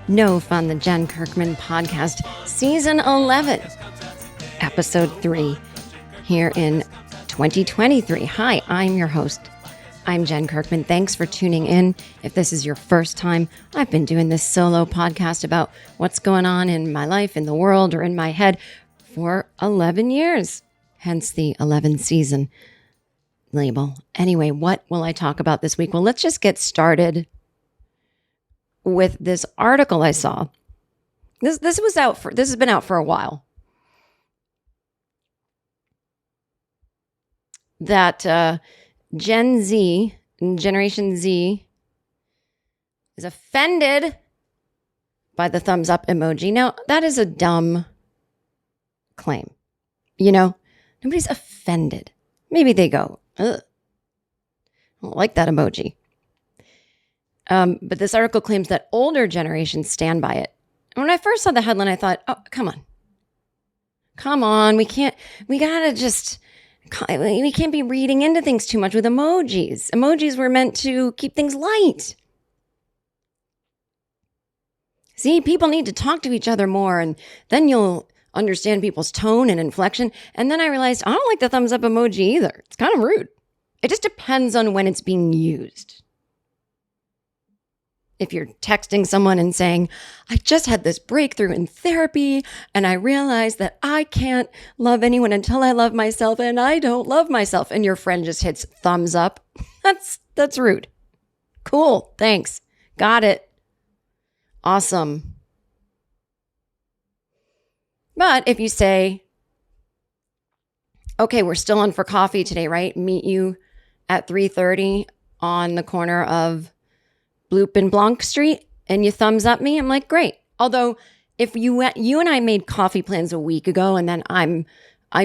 No Fun, the Jen Kirkman podcast, season 11, episode 3, here in 2023. Hi, I'm your host. I'm Jen Kirkman. Thanks for tuning in. If this is your first time, I've been doing this solo podcast about what's going on in my life, in the world, or in my head for 11 years, hence the 11th season label. Anyway, what will I talk about this week? Well, let's just get started with this article I saw. This has been out for a while. That Gen Z, Generation Z, is offended by the thumbs up emoji. Now, that is a dumb claim. You know, nobody's offended. Maybe they go, ugh, I don't like that emoji. But this article claims that older generations stand by it. And when I first saw the headline, I thought, oh, come on. We can't be reading into things too much with emojis. Emojis were meant to keep things light. See, people need to talk to each other more, and then you'll understand people's tone and inflection. And then I realized I don't like the thumbs up emoji either. It's kind of rude. It just depends on when it's being used. If you're texting someone and saying, I just had this breakthrough in therapy and I realized that I can't love anyone until I love myself and I don't love myself, and your friend just hits thumbs up, that's rude. Cool, thanks. Got it. Awesome. But if you say, okay, we're still on for coffee today, right? Meet you at 3:30 on the corner of Bloop and Blanc Street, and you thumbs up me, I'm like, great. Although if you and I made coffee plans a week ago, and then I'm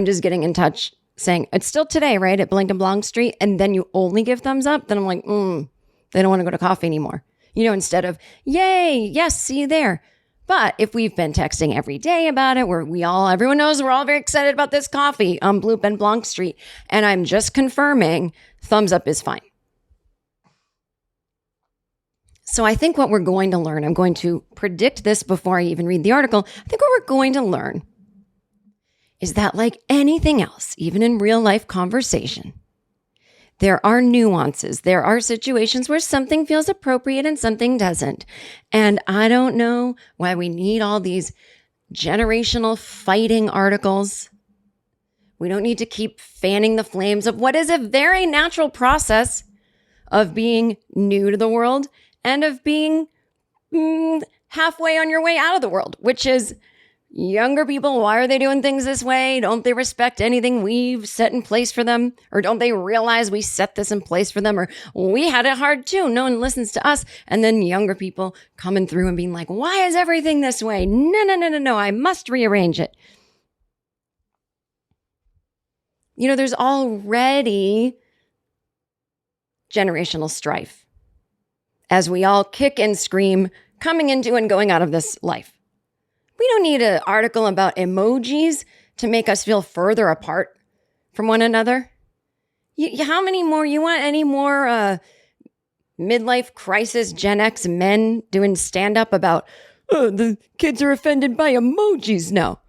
just getting in touch saying it's still today, right, at Blanc and Blanc Street, and then you only give thumbs up, then I'm like, they don't want to go to coffee anymore. You know, instead of, yay, yes, see you there. But if we've been texting every day about it, everyone knows we're all very excited about this coffee on Bloop and Blanc Street, and I'm just confirming thumbs up is fine. So I think what we're going to learn, I'm going to predict this before I even read the article. I think what we're going to learn is that, like anything else, even in real life conversation, there are nuances. There are situations where something feels appropriate and something doesn't. And I don't know why we need all these generational fighting articles. We don't need to keep fanning the flames of what is a very natural process of being new to the world and of being halfway on your way out of the world, which is younger people. Why are they doing things this way? Don't they respect anything we've set in place for them? Or don't they realize we set this in place for them? Or we had it hard too. No one listens to us. And then younger people coming through and being like, why is everything this way? No. I must rearrange it. You know, there's already generational strife as we all kick and scream coming into and going out of this life. We don't need an article about emojis to make us feel further apart from one another. How many more? You want any more midlife crisis Gen X men doing stand-up about, the kids are offended by emojis now.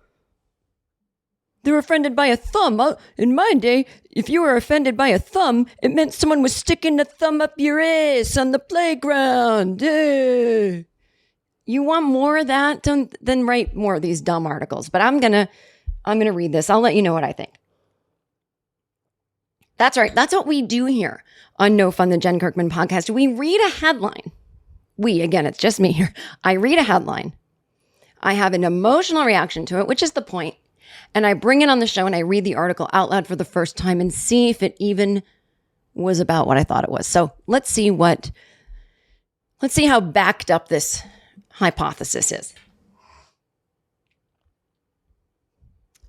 They're offended by a thumb. In my day, if you were offended by a thumb, it meant someone was sticking a thumb up your ass on the playground. You want more of that? Then write more of these dumb articles. But I'm gonna read this. I'll let you know what I think. That's right. That's what we do here on No Fun, the Jen Kirkman podcast. We read a headline. Again, it's just me here. I read a headline. I have an emotional reaction to it, which is the point. And I bring it on the show and I read the article out loud for the first time and see if it even was about what I thought it was. So let's see how backed up this hypothesis is.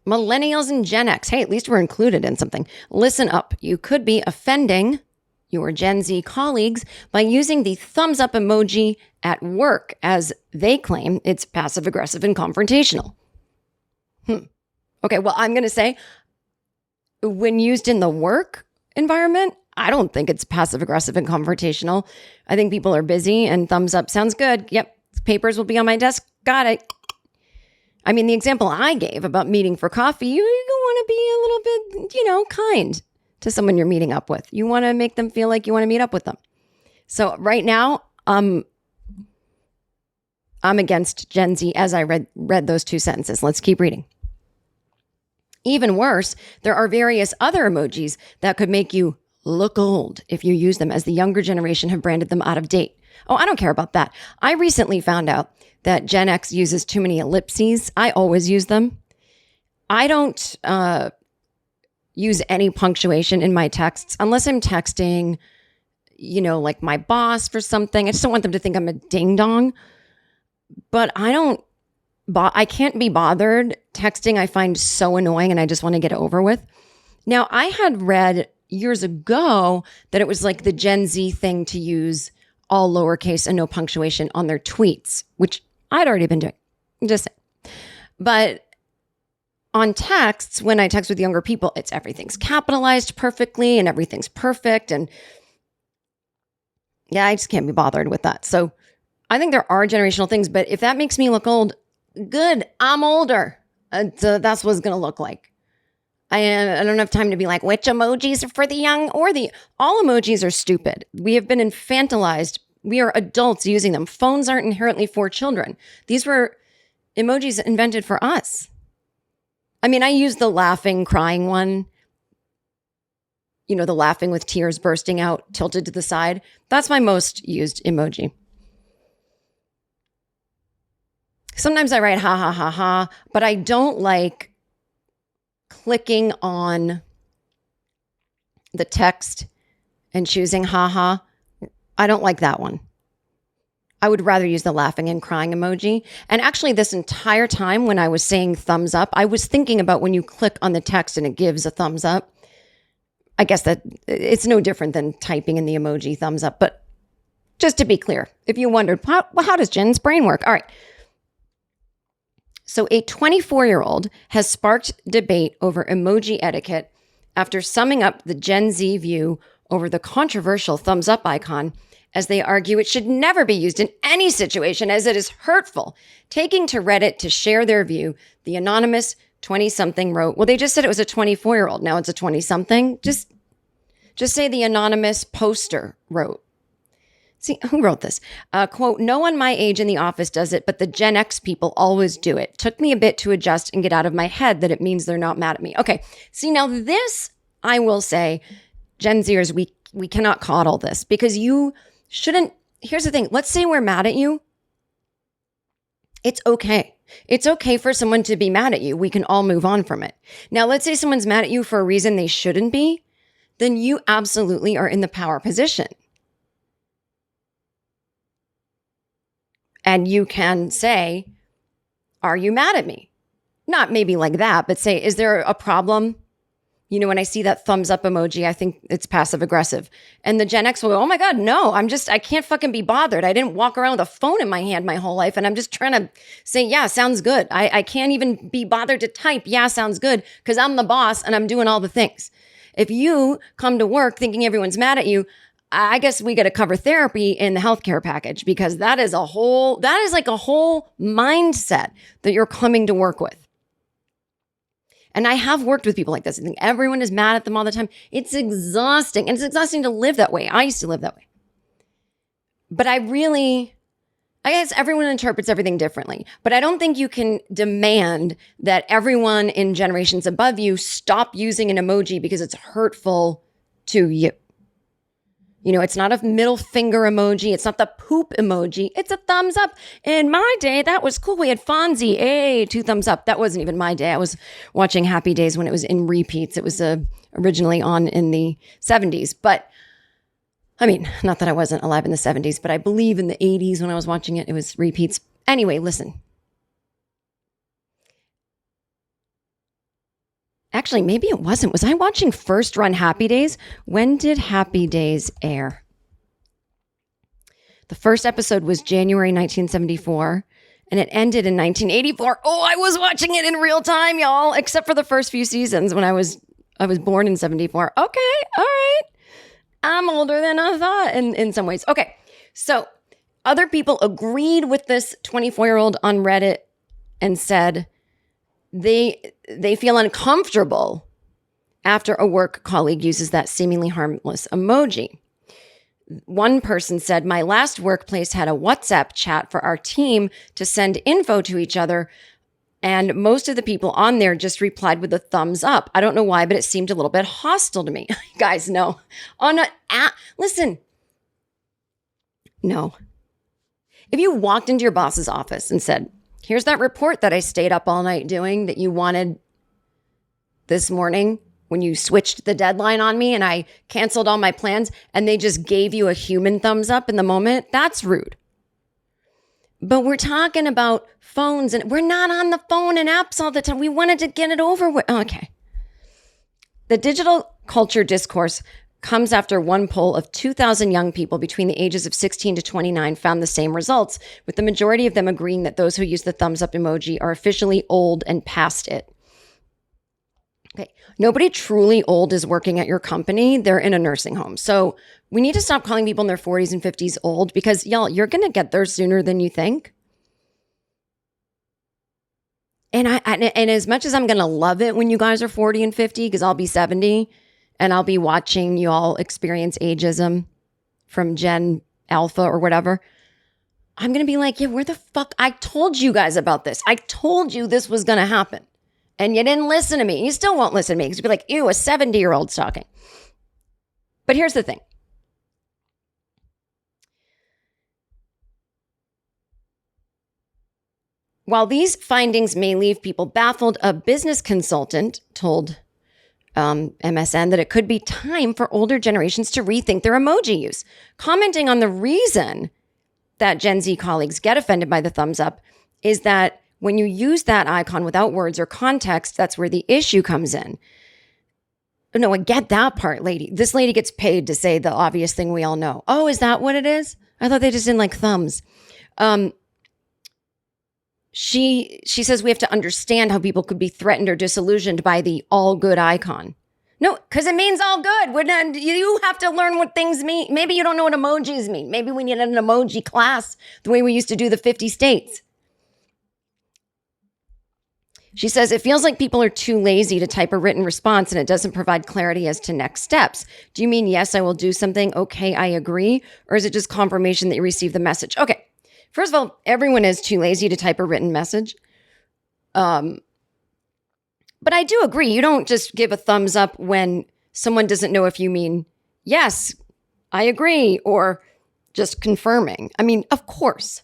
Millennials and Gen X. Hey, at least we're included in something. Listen up. You could be offending your Gen Z colleagues by using the thumbs up emoji at work, as they claim it's passive aggressive and confrontational. Okay, well, I'm going to say when used in the work environment, I don't think it's passive aggressive and confrontational. I think people are busy and thumbs up sounds good. Yep, Papers will be on my desk. Got it. I mean, the example I gave about meeting for coffee, you want to be a little bit, kind to someone you're meeting up with. You want to make them feel like you want to meet up with them. So right now, I'm against Gen Z as I read those two sentences. Let's keep reading. Even worse, there are various other emojis that could make you look old if you use them, as the younger generation have branded them out of date. Oh, I don't care about that. I recently found out that Gen X uses too many ellipses. I always use them. I don't use any punctuation in my texts unless I'm texting, like my boss for something. I just don't want them to think I'm a ding dong. But I can't be bothered. Texting I find so annoying and I just want to get it over with. Now, I had read years ago that it was like the Gen Z thing to use all lowercase and no punctuation on their tweets, which I'd already been doing. Just saying. But on texts, when I text with younger people, it's everything's capitalized perfectly and everything's perfect. And yeah, I just can't be bothered with that. So I think there are generational things, but if that makes me look old, good. I'm older. That's what it's going to look like. I don't have time to be like, which emojis are for the young or all emojis are stupid. We have been infantilized. We are adults using them. Phones aren't inherently for children. These were emojis invented for us. I mean, I use the laughing, crying one. The laughing with tears bursting out, tilted to the side. That's my most used emoji. Sometimes I write ha, ha, ha, ha, but I don't like clicking on the text and choosing ha, ha. I don't like that one. I would rather use the laughing and crying emoji. And actually, this entire time when I was saying thumbs up, I was thinking about when you click on the text and it gives a thumbs up. I guess that it's no different than typing in the emoji thumbs up. But just to be clear, if you wondered, how does Jen's brain work? All right. So a 24-year-old has sparked debate over emoji etiquette after summing up the Gen Z view over the controversial thumbs up icon, as they argue it should never be used in any situation as it is hurtful. Taking to Reddit to share their view, the anonymous 20-something wrote, well, they just said it was a 24-year-old. Now it's a 20-something. Just say the anonymous poster wrote. See, who wrote this? Quote, no one my age in the office does it, but the Gen X people always do it. Took me a bit to adjust and get out of my head that it means they're not mad at me. Okay, see, now this, I will say, Gen Zers, we cannot coddle this because you shouldn't. Here's the thing. Let's say we're mad at you. It's okay. It's okay for someone to be mad at you. We can all move on from it. Now, let's say someone's mad at you for a reason they shouldn't be. Then you absolutely are in the power position. And you can say, are you mad at me? Not maybe like that, but say, is there a problem? When I see that thumbs up emoji, I think it's passive aggressive. And the Gen X will go, oh my God, no, I can't fucking be bothered. I didn't walk around with a phone in my hand my whole life. And I'm just trying to say, yeah, sounds good. I can't even be bothered to type, yeah, sounds good, because I'm the boss and I'm doing all the things. If you come to work thinking everyone's mad at you, I guess we got to cover therapy in the healthcare package, because that is like a whole mindset that you're coming to work with. And I have worked with people like this. I think everyone is mad at them all the time. It's exhausting. And it's exhausting to live that way. I used to live that way. But I guess everyone interprets everything differently. But I don't think you can demand that everyone in generations above you stop using an emoji because it's hurtful to you. It's not a middle finger emoji. It's not the poop emoji. It's a thumbs up. In my day, that was cool. We had Fonzie. Hey, 2 thumbs up. That wasn't even my day. I was watching Happy Days when it was in repeats. It was originally on in the 70s. But, I mean, not that I wasn't alive in the 70s, but I believe in the 80s when I was watching it, it was repeats. Anyway, listen. Actually, maybe it wasn't. Was I watching first run Happy Days? When did Happy Days air? The first episode was January 1974, and it ended in 1984. Oh, I was watching it in real time, y'all, except for the first few seasons when I was born in 74. Okay, all right. I'm older than I thought in some ways. Okay, so Other people agreed with this 24-year-old on Reddit and said they feel uncomfortable after a work colleague uses that seemingly harmless emoji. One person said, my last workplace had a WhatsApp chat for our team to send info to each other, and most of the people on there just replied with a thumbs up. I don't know why, but it seemed a little bit hostile to me. Guys, no. Listen. No. If you walked into your boss's office and said, here's that report that I stayed up all night doing that you wanted this morning when you switched the deadline on me and I canceled all my plans, and they just gave you a human thumbs up in the moment, that's rude. But we're talking about phones, and we're not on the phone and apps all the time. We wanted to get it over with. Okay. The digital culture discourse comes after one poll of 2,000 young people between the ages of 16 to 29 found the same results, with the majority of them agreeing that those who use the thumbs up emoji are officially old and past it. Okay. Nobody truly old is working at your company. They're in a nursing home. So we need to stop calling people in their 40s and 50s old, because y'all, you're going to get there sooner than you think. And and as much as I'm going to love it when you guys are 40 and 50, because I'll be 70 and I'll be watching you all experience ageism from Gen Alpha or whatever, I'm going to be like, yeah, where the fuck? I told you guys about this. I told you this was going to happen. And you didn't listen to me. You still won't listen to me because you'll be like, ew, a 70-year-old's talking. But here's the thing. While these findings may leave people baffled, a business consultant told MSN that it could be time for older generations to rethink their emoji use. Commenting on the reason that Gen Z colleagues get offended by the thumbs up is that when you use that icon without words or context, that's where the issue comes in. No, I get that part, lady. This lady gets paid to say the obvious thing we all know. Oh, is that what it is? I thought they just didn't like thumbs. She says we have to understand how people could be threatened or disillusioned by the all good icon. No, because it means all good. You have to learn what things mean. Maybe you don't know what emojis mean. Maybe we need an emoji class the way we used to do the 50 states. She says it feels like people are too lazy to type a written response, and it doesn't provide clarity as to next steps. Do you mean, yes, I will do something? Okay, I agree. Or is it just confirmation that you received the message? Okay. First of all, everyone is too lazy to type a written message. But I do agree. You don't just give a thumbs up when someone doesn't know if you mean, yes, I agree, or just confirming. I mean, of course.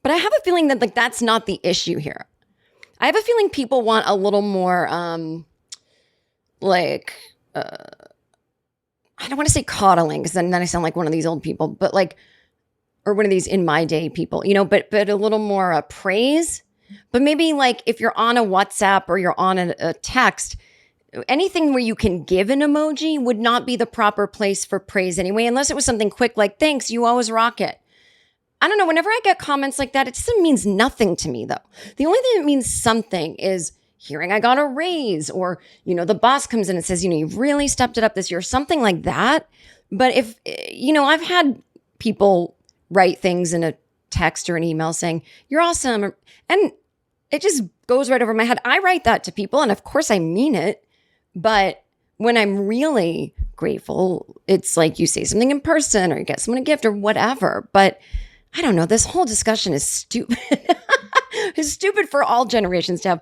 But I have a feeling that that's not the issue here. I have a feeling people want a little more, I don't want to say coddling, because then I sound like one of these old people, but or one of these in my day people, but a little more praise. But maybe if you're on a WhatsApp or you're on a text, anything where you can give an emoji would not be the proper place for praise anyway, unless it was something quick like, thanks, you always rock it. I don't know. Whenever I get comments like that, it just means nothing to me, though. The only thing that means something is hearing I got a raise, or, the boss comes in and says, you've really stepped it up this year, something like that. But if, I've had people write things in a text or an email saying, you're awesome. And it just goes right over my head. I write that to people, and of course I mean it. But when I'm really grateful, it's like you say something in person or you get someone a gift or whatever. But I don't know. This whole discussion is stupid. It's stupid for all generations to have.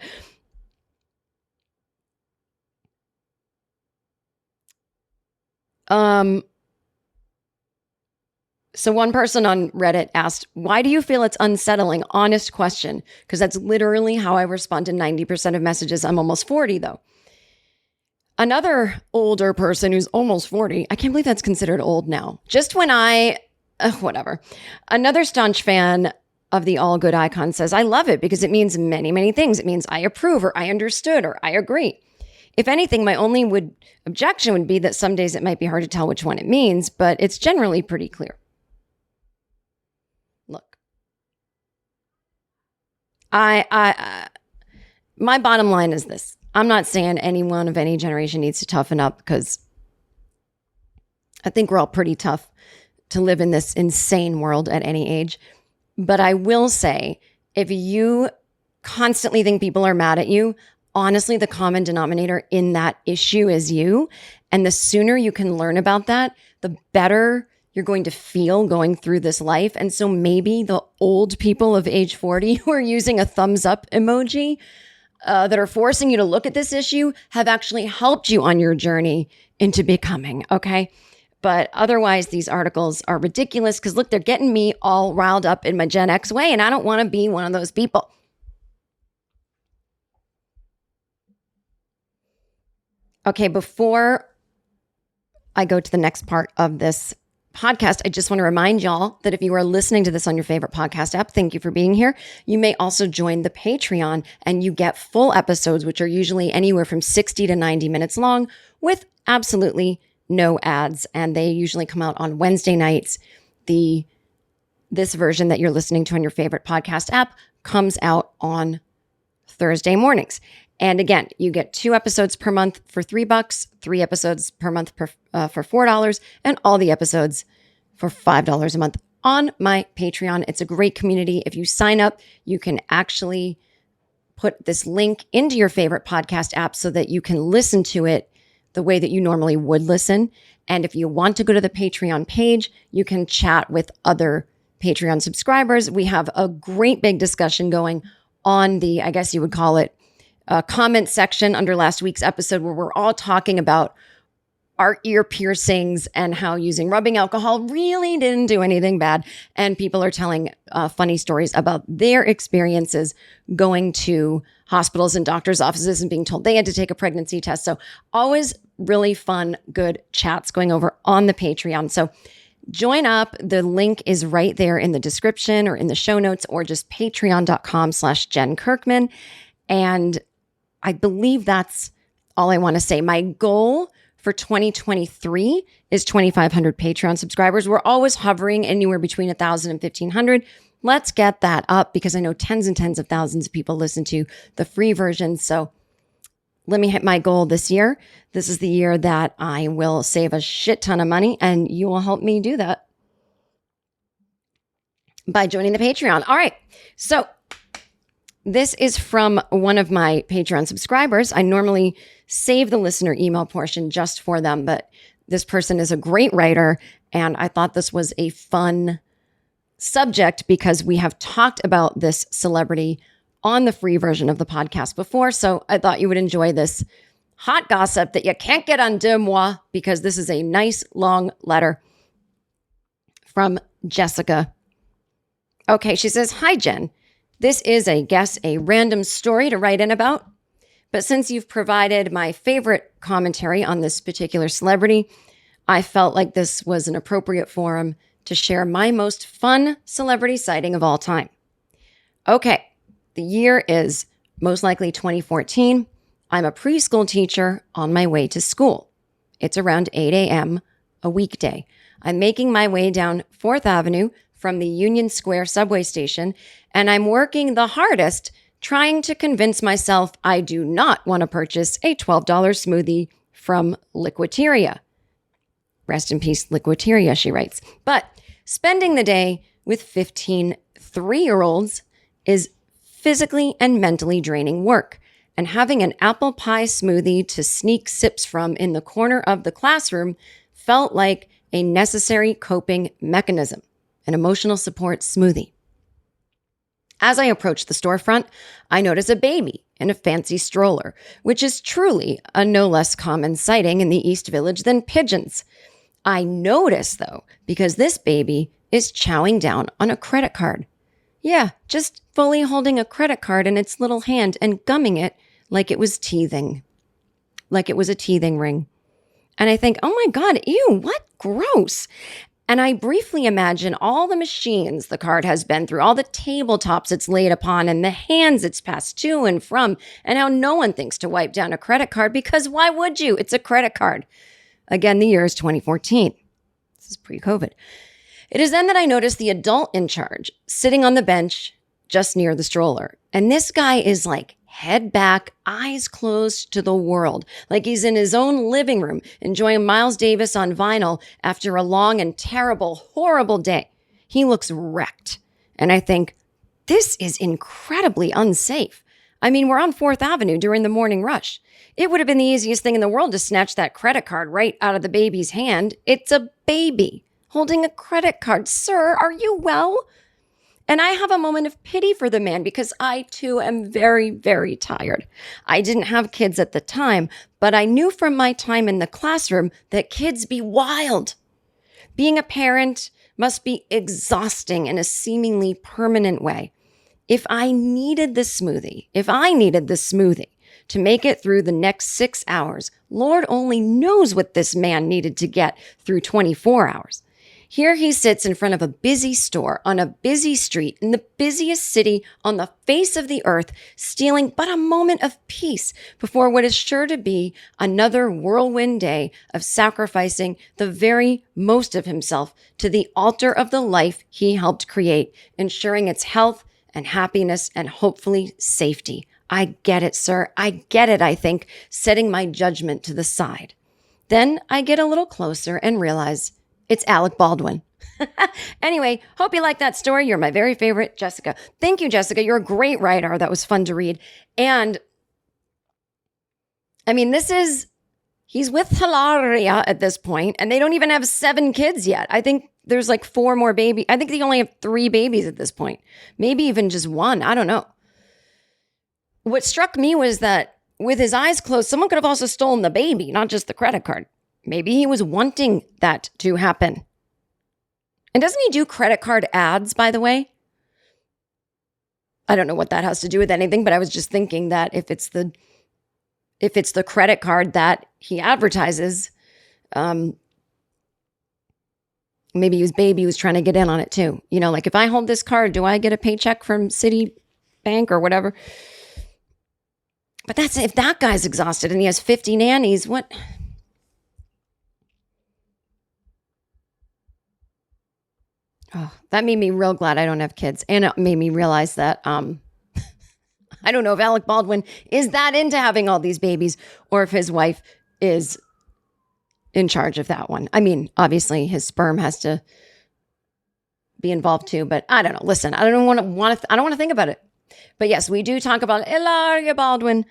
So one person on Reddit asked, why do you feel it's unsettling? Honest question. Because that's literally how I respond to 90% of messages. I'm almost 40, though. Another older person who's almost 40, I can't believe that's considered old now. Just when whatever. Another staunch fan of the all good icon says, I love it because it means many, many things. It means I approve, or I understood, or I agree. If anything, my only objection would be that some days it might be hard to tell which one it means, but it's generally pretty clear. Look, my bottom line is this. I'm not saying anyone of any generation needs to toughen up, because I think we're all pretty tough. to live in this insane world at any age. But I will say, if you constantly think people are mad at you, honestly, the common denominator in that issue is you. And the sooner you can learn about that, the better you're going to feel going through this life. And so maybe the old people of age 40 who are using a thumbs up emoji that are forcing you to look at this issue have actually helped you on your journey into becoming, okay? But otherwise, these articles are ridiculous because look, they're getting me all riled up in my Gen X way, and I don't want to be one of those people. Okay, before I go to the next part of this podcast, I just want to remind y'all that if you are listening to this on your favorite podcast app, thank you for being here. You may also join the Patreon and you get full episodes, which are usually anywhere from 60 to 90 minutes long with absolutely no ads. And they usually come out on Wednesday nights. This version that you're listening to on your favorite podcast app comes out on Thursday mornings. And again, you get 2 episodes per month for $3, 3 episodes per month for $4, and all the episodes for $5 a month on my Patreon. It's a great community. If you sign up, you can actually put this link into your favorite podcast app so that you can listen to it the way that you normally would listen. And if you want to go to the Patreon page, you can chat with other Patreon subscribers. We have a great big discussion going on the, I guess you would call it, comment section under last week's episode where we're all talking about our ear piercings and how using rubbing alcohol really didn't do anything bad. And people are telling funny stories about their experiences going to hospitals and doctors' offices and being told they had to take a pregnancy test. So always really fun, good chats going over on the Patreon. So join up. The link is right there in the description or in the show notes or just patreon.com/jenkirkman. And I believe that's all I want to say. My goal for 2023 is 2,500 Patreon subscribers. We're always hovering anywhere between 1,000 and 1,500. Let's get that up because I know tens and tens of thousands of people listen to the free version. So let me hit my goal this year. This is the year that I will save a shit ton of money, and you will help me do that by joining the Patreon. All right. So this is from one of my Patreon subscribers. I normally save the listener email portion just for them, but this person is a great writer, and I thought this was a fun subject because we have talked about this celebrity on the free version of the podcast before, so I thought you would enjoy this hot gossip that you can't get on deux mois because this is a nice long letter from Jessica. Okay, she says, "Hi, Jen. This is, I guess, a random story to write in about. But since you've provided my favorite commentary on this particular celebrity, I felt like this was an appropriate forum to share my most fun celebrity sighting of all time. Okay, the year is most likely 2014. I'm a preschool teacher on my way to school. It's around 8 a.m., a weekday. I'm making my way down 4th Avenue from the Union Square subway station, and I'm working the hardest trying to convince myself I do not want to purchase a $12 smoothie from Liquiteria. Rest in peace, Liquiteria, she writes. But spending the day with 15 3-year-olds is physically and mentally draining work, and having an apple pie smoothie to sneak sips from in the corner of the classroom felt like a necessary coping mechanism. An emotional support smoothie. As I approach the storefront, I notice a baby in a fancy stroller, which is truly a no less common sighting in the East Village than pigeons. I notice, though, because this baby is chowing down on a credit card. Yeah, just fully holding a credit card in its little hand and gumming it like it was teething. Like it was a teething ring. And I think, oh my God, ew, what? Gross. And I briefly imagine all the machines the card has been through, all the tabletops it's laid upon, and the hands it's passed to and from, and how no one thinks to wipe down a credit card because why would you? It's a credit card. Again, the year is 2014. This is pre-COVID. It is then that I notice the adult in charge sitting on the bench just near the stroller. And this guy is like head back, eyes closed to the world, like he's in his own living room, enjoying Miles Davis on vinyl after a long and terrible, horrible day. He looks wrecked. And I think, this is incredibly unsafe. I mean, we're on 4th Avenue during the morning rush. It would have been the easiest thing in the world to snatch that credit card right out of the baby's hand. It's a baby holding a credit card. Sir, are you well? And I have a moment of pity for the man because I too am very, very tired. I didn't have kids at the time, but I knew from my time in the classroom that kids be wild. Being a parent must be exhausting in a seemingly permanent way. If I needed the smoothie to make it through the next 6 hours, Lord only knows what this man needed to get through 24 hours. Here he sits in front of a busy store on a busy street in the busiest city on the face of the earth, stealing but a moment of peace before what is sure to be another whirlwind day of sacrificing the very most of himself to the altar of the life he helped create, ensuring its health and happiness and hopefully safety. I get it, sir. I get it, I think, setting my judgment to the side. Then I get a little closer and realize it's Alec Baldwin. Anyway, hope you like that story. You're my very favorite, Jessica. Thank you, Jessica. You're a great writer. That was fun to read. And I mean, he's with Hilaria at this point, and they don't even have 7 kids yet. I think there's like 4 more babies. I think they only have 3 babies at this point. Maybe even just 1. I don't know. What struck me was that with his eyes closed, someone could have also stolen the baby, not just the credit card. Maybe he was wanting that to happen. And doesn't he do credit card ads, by the way? I don't know what that has to do with anything, but I was just thinking that if it's the credit card that he advertises, maybe his baby was trying to get in on it too. You know, like if I hold this card, do I get a paycheck from Citibank or whatever? But if that guy's exhausted and he has 50 nannies, what? Oh, that made me real glad I don't have kids. And it made me realize that I don't know if Alec Baldwin is that into having all these babies or if his wife is in charge of that one. I mean, obviously his sperm has to be involved too, but I don't know. Listen, I don't want to think about it. But yes, we do talk about Hilaria Baldwin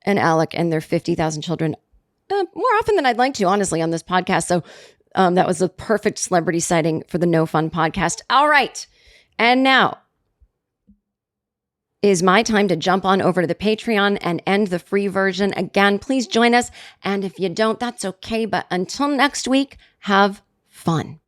and Alec and their 50,000 children more often than I'd like to, honestly, on this podcast. So that was a perfect celebrity sighting for the No Fun podcast. All right. And now is my time to jump on over to the Patreon and end the free version. Again, please join us. And if you don't, that's okay. But until next week, have fun.